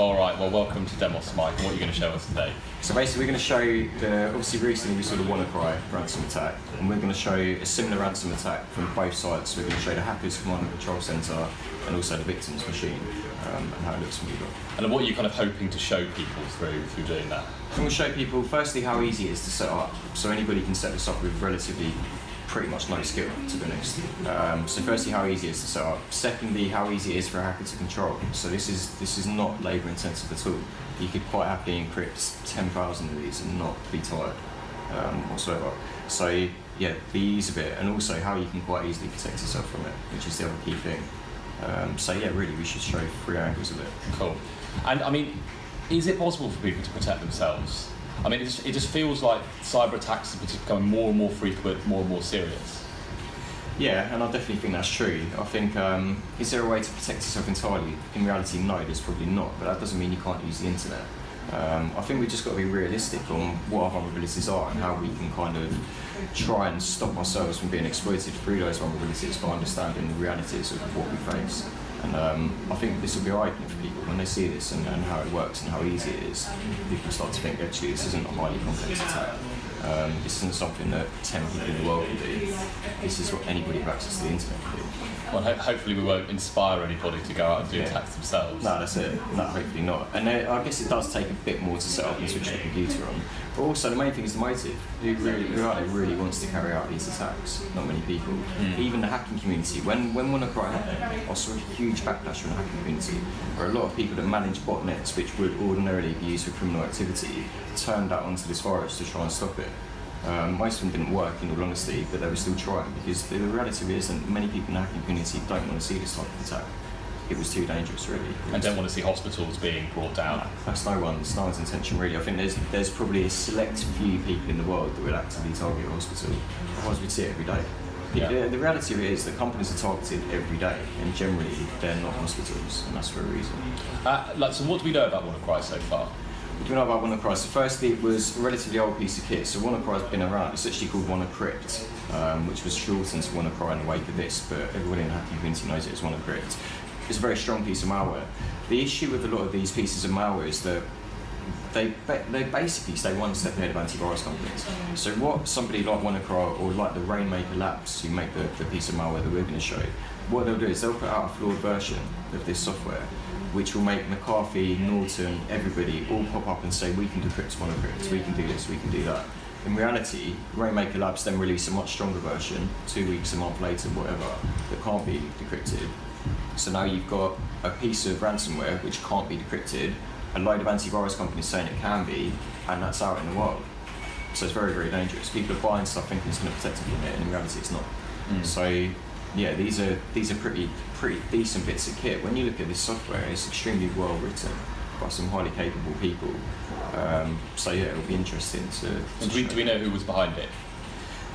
All right, well, welcome to Demos, Mike, and what are you going to show us today? So basically we're going to show you, obviously recently we saw the WannaCry ransom attack, and we're going to show you a similar ransom attack from both sides. We're going to show the hackers' command and control centre and also the victim's machine, and how it looks from either. And what are you kind of hoping to show people through doing that? I'm going to show people firstly how easy it is to set up, so anybody can set this up with relatively pretty much no skill, to be honest. So firstly, how easy it is to set up. Secondly, how easy it is for a hacker to control. So this is not labour intensive at all. You could quite happily encrypt 10,000 of these and not be tired whatsoever. So yeah, the ease of it, and also how you can quite easily protect yourself from it, which is the other key thing. So yeah, really, we should show 3 angles of it. Cool. And I mean, is it possible for people to protect themselves? I mean, it just feels like cyber attacks are becoming more and more frequent, more and more serious. Yeah, and I definitely think that's true. I think, is there a way to protect yourself entirely? In reality, no, there's probably not, but that doesn't mean you can't use the internet. I think we've just got to be realistic on what our vulnerabilities are and how we can kind of try and stop ourselves from being exploited through those vulnerabilities by understanding the realities of what we face. And I think this will be eye-opening for people when they see this and how it works and how easy it is. People start to think, actually, this isn't a highly complex attack. This isn't something that 10 people in the world can do. This is what anybody with access to the internet can do. Well, hopefully we won't inspire anybody to go out and do attacks themselves. No, that's it. No, hopefully not. And I guess it does take a bit more to set up and switch the computer on. But also the main thing is the motive. Who really wants to carry out these attacks? Not many people. Even the hacking community. When WannaCry happened, I saw a huge backlash from the hacking community, where a lot of people that manage botnets, which would ordinarily be used for criminal activity, turned out onto this virus to try and stop it. Most of them didn't work, in all honesty, but they were still trying, because the reality is that many people in the hacking community don't want to see this type of attack. It was too dangerous, really. And don't want to see hospitals being brought down. That's no one's intention, really. I think there's probably a select few people in the world that would actively target a hospital. Otherwise, we'd see it every day. Yeah. The reality of it is that companies are targeted every day, and generally they're not hospitals, and that's for a reason. So what do we know about WannaCry so far? What do we know about WannaCry? So firstly, it was a relatively old piece of kit. So WannaCry's been around. It's actually called WannaCrypt, which was shortened to WannaCry in the wake of this, but everybody in the hacking community knows it as WannaCrypt. It's a very strong piece of malware. The issue with a lot of these pieces of malware is that they basically stay one step ahead of antivirus companies. So what somebody like WannaCry or like the Rainmaker Labs, who make the piece of malware that we're going to show, what they'll do is they'll put out a flawed version of this software, which will make McAfee, Norton, everybody all pop up and say, we can decrypt WannaCrypt, we can do this, we can do that. In reality, Rainmaker Labs then release a much stronger version, 2 weeks, a month later, whatever, that can't be decrypted. So now you've got a piece of ransomware which can't be decrypted, a load of antivirus companies saying it can be, and that's out in the world. So it's very, very dangerous. People are buying stuff thinking it's going to protect them from it, and in reality it's not. So yeah, these are pretty decent bits of kit. When you look at this software, it's extremely well written by some highly capable people. So yeah, it'll be interesting to Do we know who was behind it?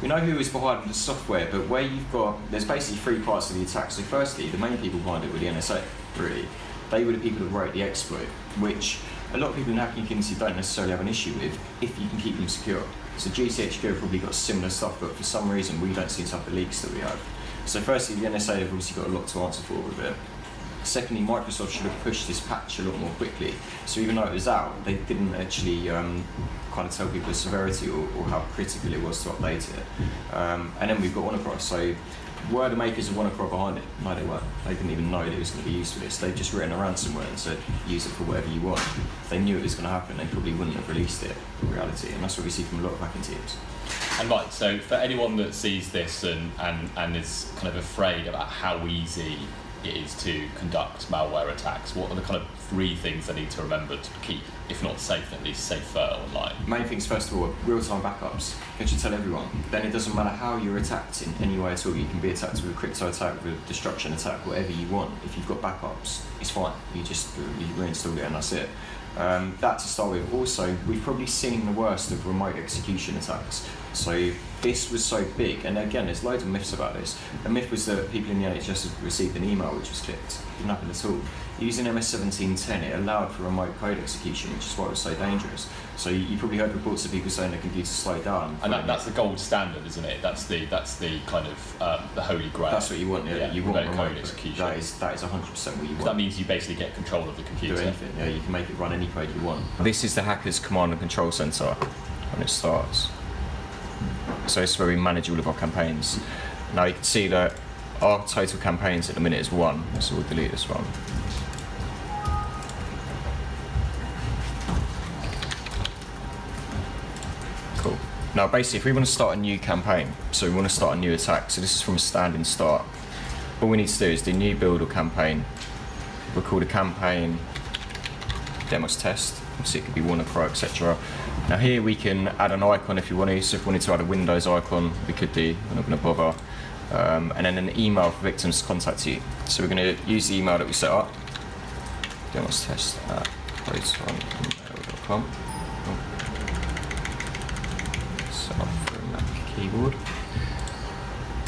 We know who is behind the software, but where you've got, there's basically 3 parts of the attack. So firstly, the main people behind it were the NSA, really. They were the people who wrote the exploit, which a lot of people in the hacking community don't necessarily have an issue with if you can keep them secure. So GCHQ have probably got similar stuff, but for some reason we don't see the type of leaks that we have. So firstly, the NSA have obviously got a lot to answer for with it. Secondly, Microsoft should have pushed this patch a lot more quickly. So even though it was out, they didn't actually kind of tell people the severity or how critical it was to update it. And then we've got WannaCry. So were the makers of WannaCry behind it? No, they weren't. They didn't even know that it was going to be used for this. They've just written a ransomware and said, use it for whatever you want. If they knew it was going to happen, they probably wouldn't have released it in reality. And that's what we see from a lot of hacking teams. And right, so for anyone that sees this and is kind of afraid about how easy it is to conduct malware attacks, what are the kind of 3 things they need to remember to keep, if not safe, at least safer online? Main things, first of all, real-time backups. You should tell everyone. Then it doesn't matter how you're attacked in any way at all. You can be attacked with a crypto attack, with a destruction attack, whatever you want. If you've got backups, it's fine. You reinstall it and that's it. That to start with. Also, we've probably seen the worst of remote execution attacks. So this was so big, and again, there's loads of myths about this. The myth was that people in the NHS had received an email which was clicked. It didn't happen at all. using MS-1710, it allowed for remote code execution, which is why it was so dangerous. So you probably heard reports of people saying the computer slowed down. And that's the gold standard, isn't it? That's the kind of the holy grail. That's what you want. Yeah, you want remote code execution. That is 100% what you want. That means you basically get control of the computer. Do anything. Yeah, you can make it run any code you want. This is the hacker's command and control center when it starts. So this is where we manage all of our campaigns. Now you can see that our total campaigns at the minute is 1, so we'll delete this one. Cool. Now basically if we want to start a new campaign, so we want to start a new attack, so this is from a standing start, all we need to do is do new build or campaign. We'll call the campaign demos test, obviously it could be WannaCry, etc. Now here we can add an icon if you want to, so if we wanted to add a Windows icon, we could do, we're not going to bother. And then an email for victims to contact you. So we're going to use the email that we set up, demos test at protonemail.com. Set up for a Mac keyboard.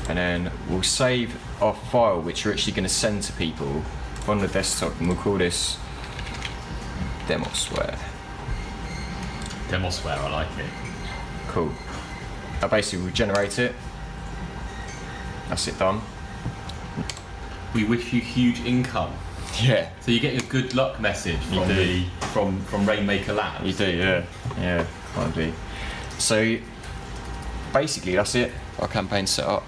And then we'll save our file, which we're actually going to send to people on the desktop, and we'll call this Demosware. Demosware, I like it. Cool. Now basically we'll generate it. That's it done. We wish you huge income. Yeah. So you get a good luck message from Rainmaker Labs. You do, yeah. Yeah, can't be. So basically that's it. Our campaign's set up.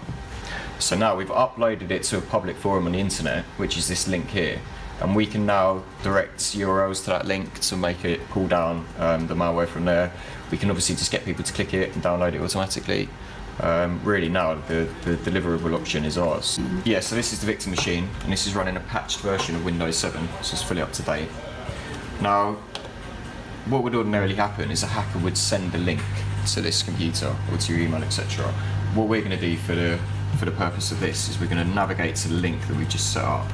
So now we've uploaded it to a public forum on the internet, which is this link here. And we can now direct URLs to that link to make it pull down the malware from there. We can obviously just get people to click it and download it automatically. Really now the deliverable option is ours. Yeah, so this is the victim machine, and this is running a patched version of Windows 7, so it's fully up to date. Now, what would ordinarily happen is a hacker would send a link to this computer or to your email, etc. What we're going to do for the purpose of this is we're going to navigate to the link that we've just set up.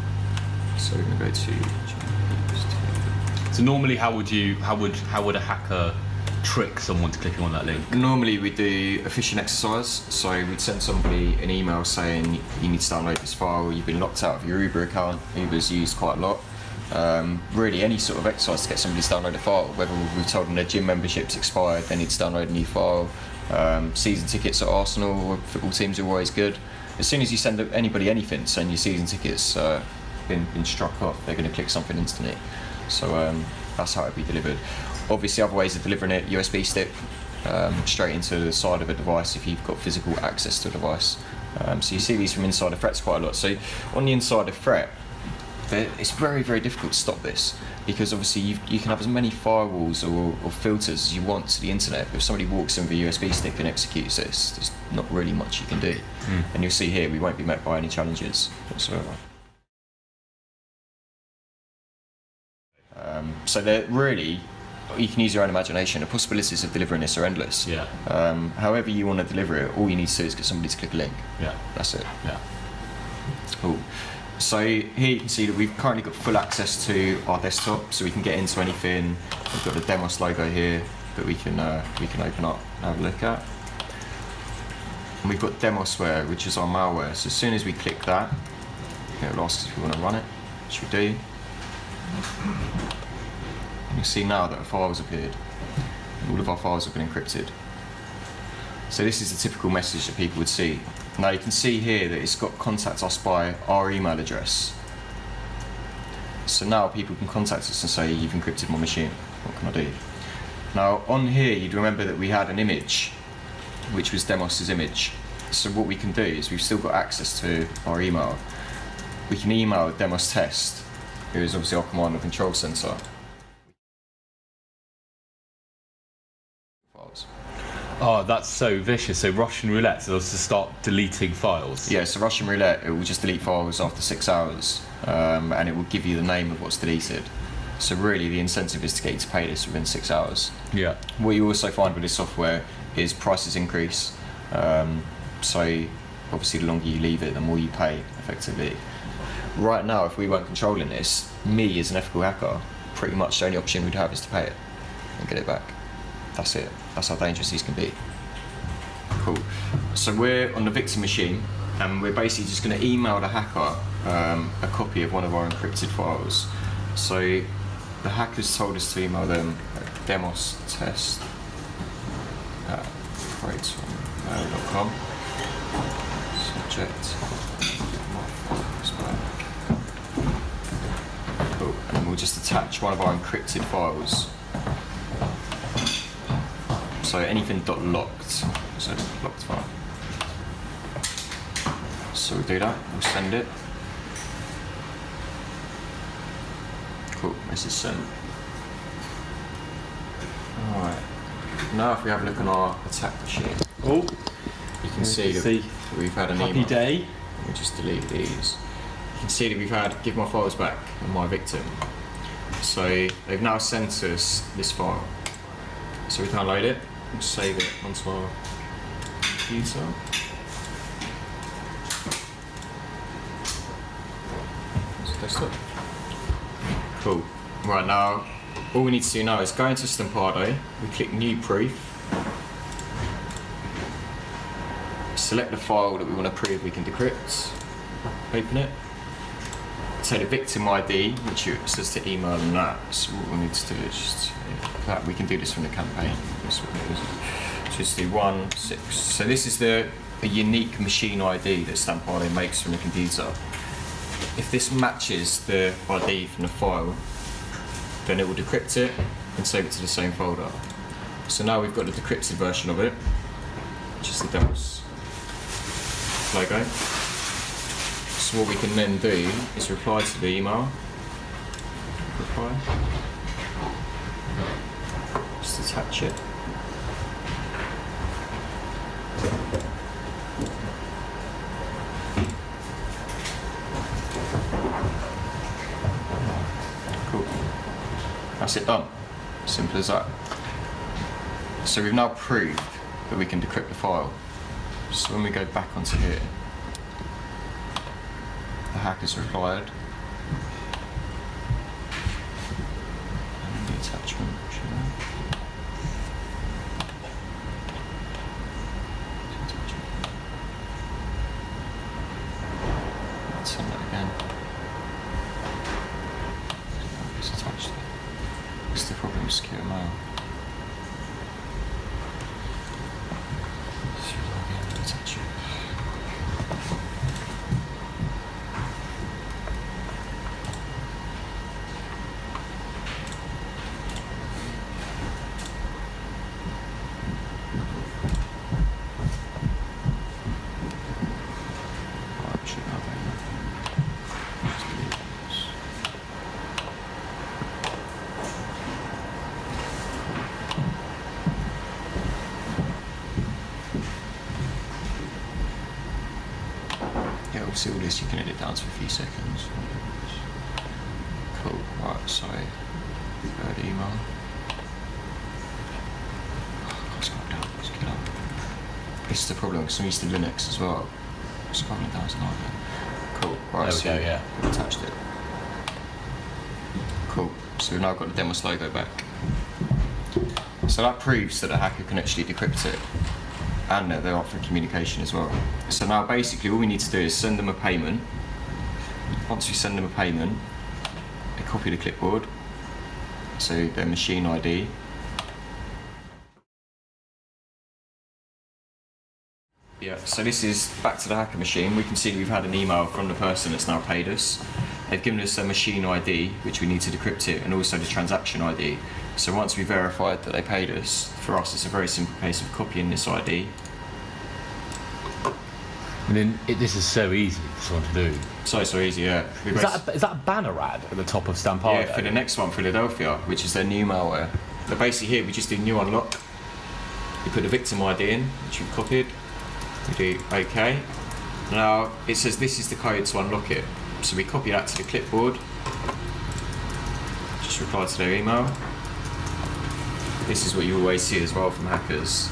So we're going to go to. So normally, how would a hacker trick someone to clicking on that link? Normally we do a phishing exercise, so we'd send somebody an email saying you need to download this file, you've been locked out of your Uber account. Uber's used quite a lot. Really any sort of exercise to get somebody to download a file, whether we've told them their gym membership's expired, they need to download a new file. Season tickets at Arsenal or football teams are always good. As soon as you send anybody anything saying your season tickets been struck off, they're going to click something instantly. So that's how it'd be delivered. Obviously other ways of delivering it, USB stick straight into the side of a device if you've got physical access to a device. So you see these from inside of threats quite a lot. So on the inside of threat, it's very, very difficult to stop this, because obviously you can have as many firewalls or filters as you want to the internet, but if somebody walks in with a USB stick and executes this, there's not really much you can do. And you'll see here we won't be met by any challenges whatsoever. So they're really, you can use your own imagination. The possibilities of delivering this are endless. Yeah. However you want to deliver it, all you need to do is get somebody to click a link. Yeah. That's it. Yeah. Cool. So here you can see that we've currently got full access to our desktop, so we can get into anything. We've got the Demos logo here that we can open up and have a look at. And we've got Demosware, which is our malware. So as soon as we click that, it'll ask us if we want to run it, which we do. And you'll see now that a file's appeared. And all of our files have been encrypted. So this is the typical message that people would see. Now you can see here that it's got contact us by our email address. So now people can contact us and say, you've encrypted my machine, what can I do? Now on here you'd remember that we had an image, which was Demos's image. So what we can do is we've still got access to our email. We can email Demos test, who is obviously our command and control center. Oh, that's so vicious. So Russian roulette, so to start deleting files. Yeah, so Russian roulette, it will just delete files after 6 hours, and it will give you the name of what's deleted. So really the incentive is to get you to pay this within 6 hours. Yeah. What you also find with this software is prices increase. So obviously the longer you leave it, the more you pay effectively. Right now, if we weren't controlling this, me as an ethical hacker, pretty much the only option we'd have is to pay it and get it back. That's it. That's how dangerous these can be. Cool. So we're on the victim machine, and we're basically just going to email the hacker a copy of one of our encrypted files. So the hackers told us to email them at demostest@protonmail.com. Subject. Cool. And we'll just attach one of our encrypted files. So anything .locked, so locked file. So we'll do that, we'll send it. Cool, this is sent. Alright, now if we have a look on our attack machine, Oh, you can see that we've had an happy email. day. Let me just delete these. You can see that we've had give my files back and my victim. So they've now sent us this file. So we can load it and save it onto our computer. Desktop. Cool. Right, now all we need to do now is go into Stampado, we click New Proof, select the file that we want to prove we can decrypt, open it, so the victim ID, which it says to email them that, so what we need to do is just, that we can do this from the campaign, this one is, just do 16, so this is a unique machine ID that Stampado makes from the computer. If this matches the ID from the file, then it will decrypt it and save it to the same folder. So now we've got the decrypted version of it, which is the Demos logo. So what we can then do is reply to the email. Reply. Just attach it. Cool. That's it done. Simple as that. So we've now proved that we can decrypt the file. So when we go back onto here, the hacker's replied. And the attachment. Let's send that again. It's attached. It's the problem with secure mail. Attach it. Yeah, we'll see all this, you can edit down to a few seconds. Cool, right, so, third email. Let's go down, let's get up. This is the problem, because I'm used to Linux as well. Scrolling down is not good. Cool, right, There we go, yeah. we've attached it. Cool, so we've now got the Demos logo back. So that proves that a hacker can actually decrypt it, and that they're offering communication as well. So now basically all we need to do is send them a payment. Once we send them a payment, they copy the clipboard, so their machine ID. Yeah, so this is back to the hacker machine. We can see that we've had an email from the person that's now paid us. They've given us a machine ID, which we need to decrypt it, and also the transaction ID. So once we've verified that they paid us, for us it's a very simple case of copying this ID. And then this is so easy for someone to do. So easy, yeah. Is that a banner ad at the top of Stampado? Yeah, for the next one, Philadelphia, which is their new malware. But basically here we just do new unlock. We put the victim ID in, which we've copied. We do OK. Now it says this is the code to unlock it. So we copy that to the clipboard. Just reply to their email. This is what you always see as well from hackers,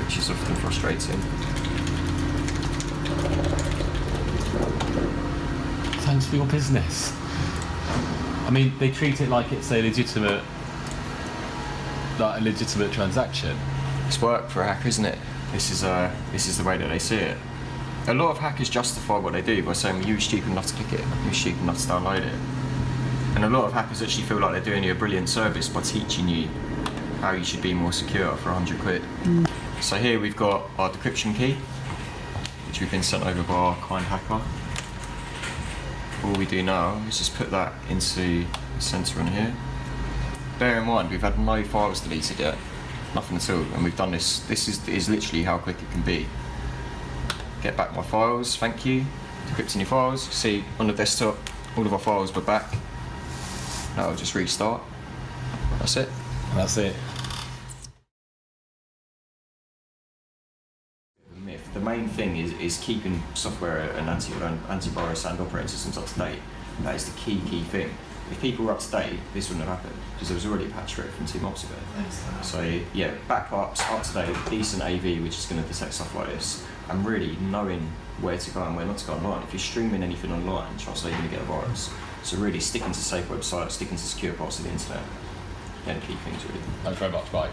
which is often frustrating. Thanks for your business. I mean, they treat it like it's a legitimate transaction. It's work for a hacker, isn't it? This is the way that they see it. A lot of hackers justify what they do by saying, well, you were stupid enough to click it, you were stupid enough to download it. And a lot of hackers actually feel like they're doing you a brilliant service by teaching you how you should be more secure for 100 quid. So here we've got our decryption key, which we've been sent over by our kind hacker. All we do now is just put that into the centre on here. Bear in mind, we've had no files deleted yet, nothing at all, and we've done this. This is literally how quick it can be. Get back my files, thank you. Decrypting your files. See on the desktop, all of our files were back. Now I'll just restart. That's it. That's it. Myth. The main thing is keeping software and antivirus and operating systems up to date. That is the key thing. If people were up to date, this wouldn't have happened because there was already a patch for it from 2 months ago. So yeah, backups, up to date, decent AV, which is going to detect stuff like this, and really knowing where to go and where not to go online. If you're streaming anything online, chances are you're going to get a virus. So really sticking to safe websites, sticking to secure parts of the internet. They're the key things really. Thanks very much, Mike.